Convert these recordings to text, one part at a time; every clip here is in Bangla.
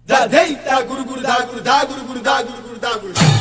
दा धै ता गुरु गुरु दा गुरु दा गुरु गुरु दा गुरु गुरु दा गुरु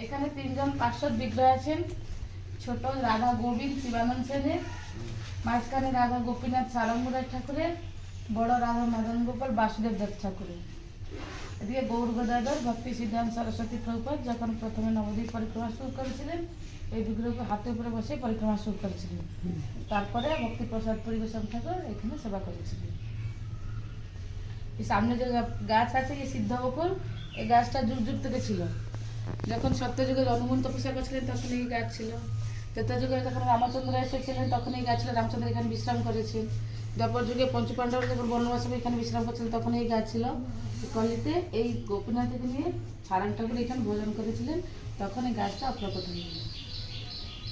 এখানে তিনজন পার্শ্বদ বিগ্রহ আছেন। ছোট রাধা গোবিন্দ শিবানন্দ সেনের, মাঝখানে রাধা গোপীনাথ সারঙ্গরাজ ঠাকুরের, বড় রাধা মদন গোপাল বাসুদেব দত্ত ঠাকুরের। এদিকে গৌর গদাধর ভক্তি সিদ্ধান্ত সরস্বতী প্রভুপাদ যখন প্রথমে নবদ্বীপ পরিক্রমা শুরু করেছিলেন এই বিগ্রহকে হাতের উপরে বসে পরিক্রমা শুরু করেছিলেন। তারপরে ভক্তি প্রসাদ পরিবেশন ঠাকুর এখানে সেবা করেছিলেন। এই সামনে যে গাছ আছে এই সিদ্ধ বকুল, এই গাছটা যুগ যুগ থেকে ছিল। যখন সত্যযুগে হনুমান তপস্যা করছিলেন তখন এই গাছ ছিল। ত্রেতা যুগে যখন রামচন্দ্র এসেছিলেন তখন এই গাছ ছিল, রামচন্দ্র এখানে বিশ্রাম করেছেন। দ্বাপর যুগে পঞ্চপাণ্ডব যখন বনবাসে এখানে বিশ্রাম করছিলেন তখন এই গাছ ছিল। কলিতে এই গোপীনাথকে নিয়ে সারাং ঠাকুর এখানে ভোজন করেছিলেন, তখন এই গাছটা অপ্রকট হয়ে গেল।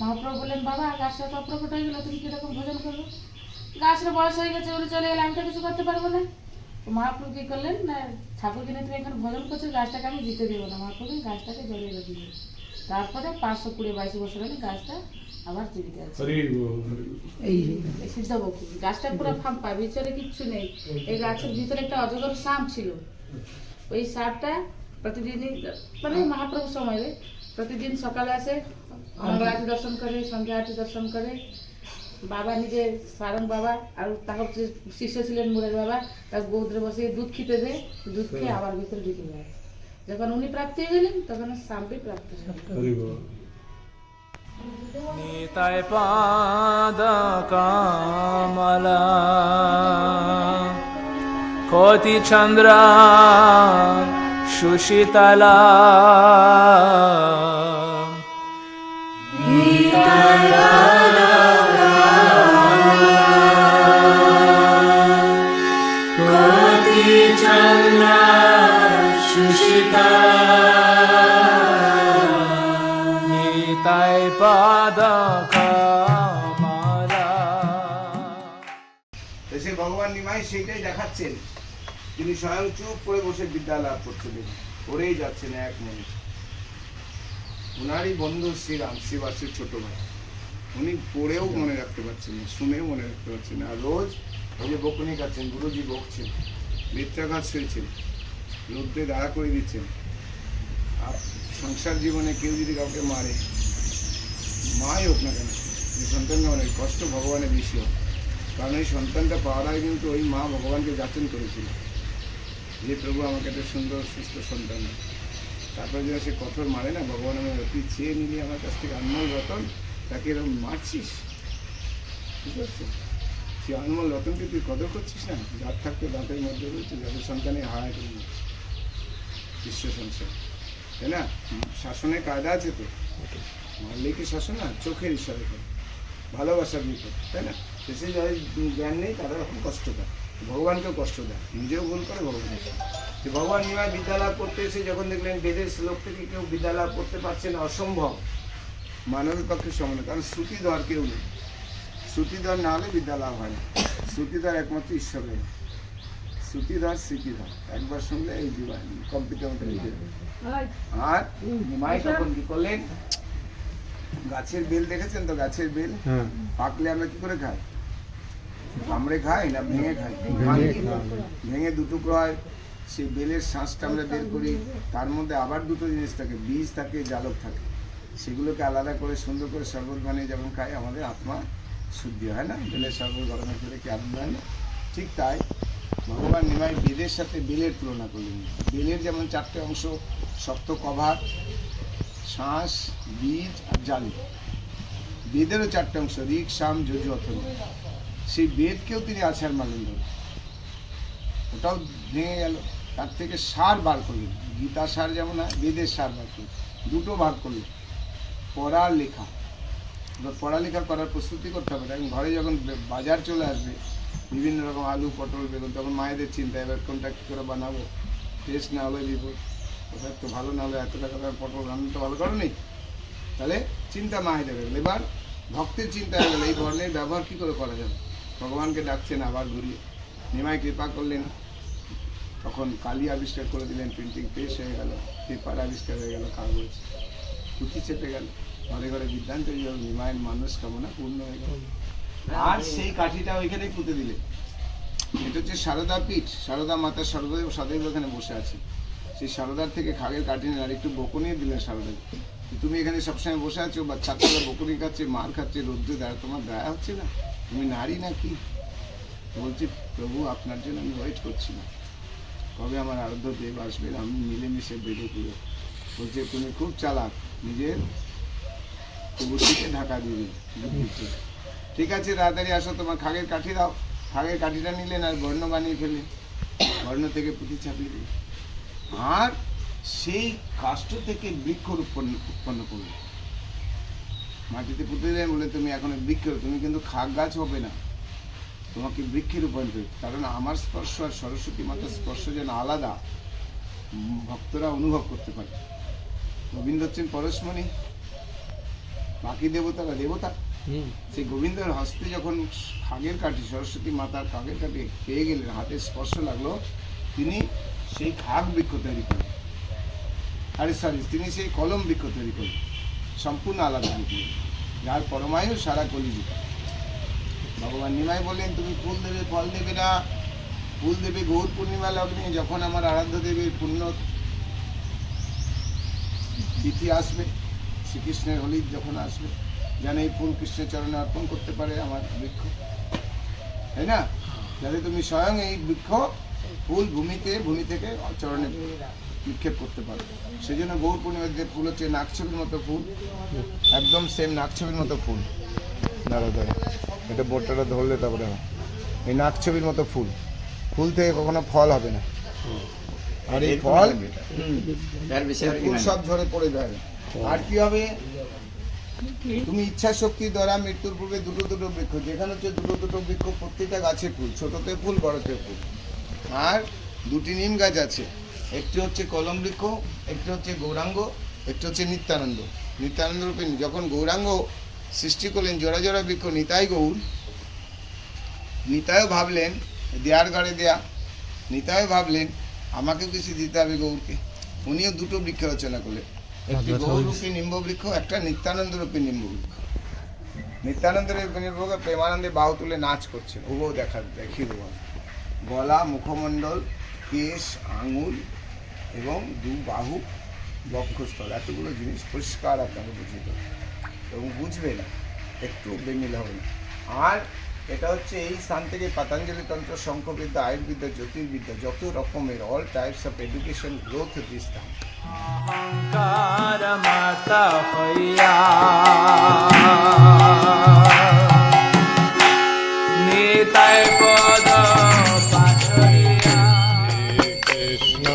মহাপ্রভু বললেন, বাবা গাছটা তো অপ্রকট হয়ে গেল, তুমি কিরকম ভোজন করবো? গাছের বয়স হয়ে গেছে, উনি চলে গেলে আমি তো কিছু করতে পারবো না। মহাপ্রভু কি করলেন না, ঠাকুরকে নিয়ে তুমি এখানে ভোজন করছো, গাছটাকে আমি জিতে দেবো না। মহাপ্রভু গাছটাকে জড়িয়ে রেখে তারপরে 520-22 বছর হলে গাছটা আবার জীবিত আছে। এই সিদ্ধ বকুল গাছটা পুরো ফাঁপা, ভিতরে কিচ্ছু নেই। এই গাছের ভিতরে একটা অজগর সাপ ছিল। ওই সাপটা প্রতিদিনই মানে মহাপ্রভুর সময় প্রতিদিন সকালে আসে, মঙ্গল আরতি দর্শন করে, সন্ধ্যা আরতি দর্শন করে। বাবা নিজে সারং বাবা আর তার শিষ্য ছিলেন মুরার বাবা, তার গৌদ্রে বসে দুধ খেতে দেয়, দুধ খেয়ে আবার ভিতরে ঢুকে যায়। যখন উনি প্রাপ্তি হয়ে গেলেন তখন সাপই প্রাপ্তি হলেন। নিতাই পাদ কামলা কোটি চন্দ্রা সুশীতলা নিতাই পাদ কামলা। এসে ভগবান নিমাই সেইটাই দেখাচ্ছেন। তিনি স্বয়ং চুপ করে বসে বিদ্যা লাভ করছিলেন, করেই যাচ্ছেন এক মনে। উনারই বন্ধু শ্রীরাম, শ্রীবাসীর ছোট ভাই, উনি পড়েও মনে রাখতে পারছেন না, শুনেও মনে রাখতে পারছেন না। আর রোজ ওই যে বকুনি খাচ্ছেন, গুরুজি বকছেন, মিথ্যাঘাত সইছেন, রোদ্রে দাঁড়া করে দিচ্ছেন। আর সংসার জীবনে কেউ যদি কাউকে মারে, মাই হোক না কেন, এই সন্তানকে অনেক কষ্ট ভগবানের বিষয়। কারণ এই সন্তানটা পাওয়ার আগে কিন্তু ওই মা ভগবানকে যাচন করেছিল যে প্রভু আমাকে একটা সুন্দর সুস্থ সন্তান। তারপরে যদি সে কঠোর মারে না, ভগবান আমার তুই চেয়ে নিলি আমার কাছ থেকে আনমোল রতন, তাকে এরকম মারছিস, বুঝতে পারছিস? সে আনমোল রতনকে তুই কদর করছিস না। দাঁত থাকতে দাঁতের মধ্যে রয়েছে, যাদের সন্তানে হায় করে নিচ্ছে বিশ্ব সংসার, তাই না? শাসনের কায়দা আছে তো, মারলে কি শাসন না, চোখের ইশারা করে, ভালোবাসার বিপদ, তাই না? সে যাদের জ্ঞান নেই তারা এখন কষ্ট দেয়, ভগবানকেও কষ্ট দেয়, নিজেও ভুল করে ভগবান। যে ভগবান নিমায় বিদ্যালাভ করতে এসে যখন দেখলেন বেদের শ্লোক থেকে কেউ বিদ্যালাভ করতে পারছেন, অসম্ভব, মানবের পক্ষে সম্ভব। কারণ শ্রুতিধর কেউ নেই, শ্রুতিধর না হলে বিদ্যালাভ হয় না। শ্রুতিধর একমাত্র ঈশ্বরের, শ্রুতিধর স্মৃতিধর, একবার শুনলে এই জীবন কম্পিউটার মতো লিখে দেবে। আর নিমাই তখন কি করলেন, গাছের বেল দেখেছেন তো, গাছের বেল পাকলে আমরা কি করে খাই? কামড়ে খাই না ভেঙে খাই? ভেঙে দুটুকরো হয়, সেই বেলের শাঁসটা আমরা বের করি, তার মধ্যে আবার দুটো জিনিস থাকে, বীজ থাকে, জালক থাকে। সেগুলোকে আলাদা করে সুন্দর করে শরবত বানিয়ে যখন খাই আমাদের আত্মা শুদ্ধি হয় না? বেলের শরবত গরমে করে কি আনন্দ হয় না? ঠিক তাই ভগবান নিমাই বেদের সাথে বেলের তুলনা করলেন। বেলের যেমন 4টে অংশ, শক্ত কভার, শাঁস, বীজ আর জালি। বেদেরও 4টে অংশ, ঋক, সাম, যজু, অথর্ব। সেই বেদকেও তিনি আছাড় মারলেন, ওটাও ভেঙে গেল। তার থেকে সার বার করলেন, গীতা সার যেমন হয়, বেদের সার বার করলেন, দুটো ভাগ করলেন, পড়া লেখা। এবার পড়ালেখা করার প্রস্তুতি করতে হবে। এখন ঘরে যখন বাজার চলে আসবে, বিভিন্ন রকম আলু, পটল, বেগুন, তখন মায়েদের চিন্তা, এবার কোনটা কী করে বানাবো, টেস্ট না হলে দিব, ওটা তো ভালো না হলে এত টাকা পটল রান্না তো ভালো করে নেই, তাহলে চিন্তা মায়েদের হয়ে গেল। এবার ভক্তের চিন্তা হয়ে গেল, এই ধরনের ব্যবহার কী করে করা যাবে। ভগবানকে ডাকছেন আবার ঘুরিয়ে, নিমাই কৃপা করলেন, তখন কালি আবিষ্কার করে দিলেন, প্রিন্টিং প্রেস হয়ে গেল, পেপার আবিষ্কার হয়ে গেল, কাগজ, পুঁথি চেপে গেল, ঘরে ঘরে বিদ্যান তৈরি হল, নিমায়ের মানুষ কামনা পূর্ণ হয়ে গেল। আর সেই কাঠিটা ওইখানেই পুঁতে দিলে। এটা হচ্ছে সারদা পীঠ, সারদা মাতা সর্বদেব সদৈব এখানে বসে আছে। সেই সারদার থেকে খাগের কাঠি নিয়ে আর একটু বকুনি দিলেন সারদাকে। তুমি এখানে সবসময় বসে আছো, বা ছাত্ররা বকুনি খাচ্ছে, মার খাচ্ছে, রোদ্রে দাঁড়া, তোমার দয়া হচ্ছে না? তুমি নারী নাকি? বলছি প্রভু আপনার জন্য আমি ওয়েট করছি না, কবে আমার আরাধ্য দেব আসবেন, আমি মিলেমিশে বেঁধে পুরো। বলছে তুমি খুব চালাক, নিজের কুবুদ্ধিকে ঢাকা দিবে। ঠিক আছে তাড়াতাড়ি আসো, তোমার খাগের কাঠি দাও। খাগের কাঠিটা নিলেন আর বর্ণ বানিয়ে ফেলে, বর্ণ থেকে পুঁথি ছাপিয়ে দিলেন, আর সেই কাষ্ঠ থেকে বৃক্ষ উৎপন্ন করবে। মাটিতে পুঁতে দেয় বলে তুমি এখন বৃক্ষ, তুমি কিন্তু খাগ গাছ হবে না, তোমাকে বৃক্ষে রূপান্তরিত করবে। কারণ আমার স্পর্শ আর সরস্বতী মাতার স্পর্শ যেন আলাদা, ভক্তরা অনুভব করতে পারে। গোবিন্দ হচ্ছেন পরশমণি, বাকি দেবতারা দেবতা। সেই গোবিন্দের হস্তে যখন খাগের কাঠি, সরস্বতী মাতার খাগের কাঠি পেয়ে গেলেন, হাতে স্পর্শ লাগলো, তিনি সেই খাগ বৃক্ষ তৈরি করেন, তিনি সেই কলম বৃক্ষ তৈরি করেন, সম্পূর্ণ আলাদা বৃক্ষ, যার পরমায়ু সারা কলিযুগ। ভগবান নিমাই বললেন তুমি ফুল দেবে, ফল দেবে না, ফুল দেবে গৌর পূর্ণিমা লগ্নে, যখন আমার আরাধ্য দেবীর পুণ্য তিথি আসবে, শ্রীকৃষ্ণের হোলি যখন আসবে, যেন এই ফুল কৃষ্ণের চরণে অর্পণ করতে পারে আমার বৃক্ষ, তাই না? যাতে তুমি স্বয়ং এই বৃক্ষ ফুল ভূমি থেকে চরণে নিক্ষেপ করতে পারো। সেই জন্য গৌর পূর্ণিমার যে ফুল হচ্ছে নাকছবির মতো ফুল, একদম সেম নাকছবির মতো ফুল। দাঁড়া এটা বোটটা ধরলে তারপরে এই নাকছবির মতো ফুল, ফুল থেকে কখনো ফল হবে না, আর এই ফল ফুল সব ঝরে পড়ে যায়। আর কি হবে? তুমি ইচ্ছা শক্তি দ্বারা মৃত্যুর পূর্বে দুটো দুটো বৃক্ষ, যেখানে হচ্ছে দুটো দুটো বৃক্ষ, প্রত্যেকটা গাছে ফুল, ছোটতে ফুল বড়তে ফুল। আর দুটি নিম গাছ আছে, একটি হচ্ছে কলম বৃক্ষ, একটি হচ্ছে গৌরাঙ্গ, একটি হচ্ছে নিত্যানন্দ। নিত্যানন্দ রূপে যখন গৌরাঙ্গ সৃষ্টি করলেন জোড়া জোড়া বৃক্ষ, নিতাই গৌর, নিতাইও ভাবলেন দেয়ার গাড়ে দেয়া, নিতাইও ভাবলেন আমাকেও কিছু দিতে হবে গৌরকে, উনিও দুটো বৃক্ষ রচনা করলেন, একটি গৌররূপী নিম্ব বৃক্ষ, একটা নিত্যানন্দ রূপী নিম্ব বৃক্ষ। নিত্যানন্দের প্রেমানন্দে বাহু তুলে নাচ করছে, ওগো দেখিয়ে দেবো, গলা, মুখমণ্ডল, কেশ, আঙুল এবং দু বাহু, বক্ষস্থল, এতগুলো জিনিস পরিষ্কার আপনাকে বুঝিয়ে দেবে এবং বুঝবে না, একটু বেমিল হবে না। আর এটা হচ্ছে এই স্থান থেকে পতঞ্জলি তন্ত্র, শঙ্খবিদ্যা, আয়ুর্বিদ্যা, জ্যোতির্বিদ্যা, যত রকমের all types of education growth this স্থান। অহংকার মাতা হইয়া নিতাই পদ পাছরিয়া। কৃষ্ণ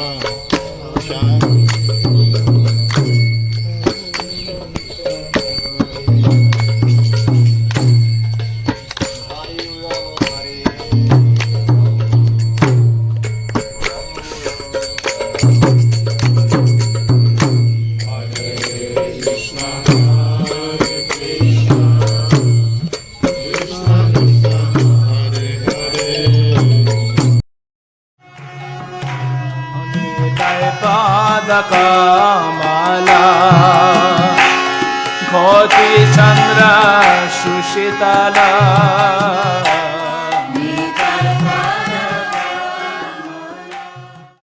कमला घोति चंद्र सुशीतला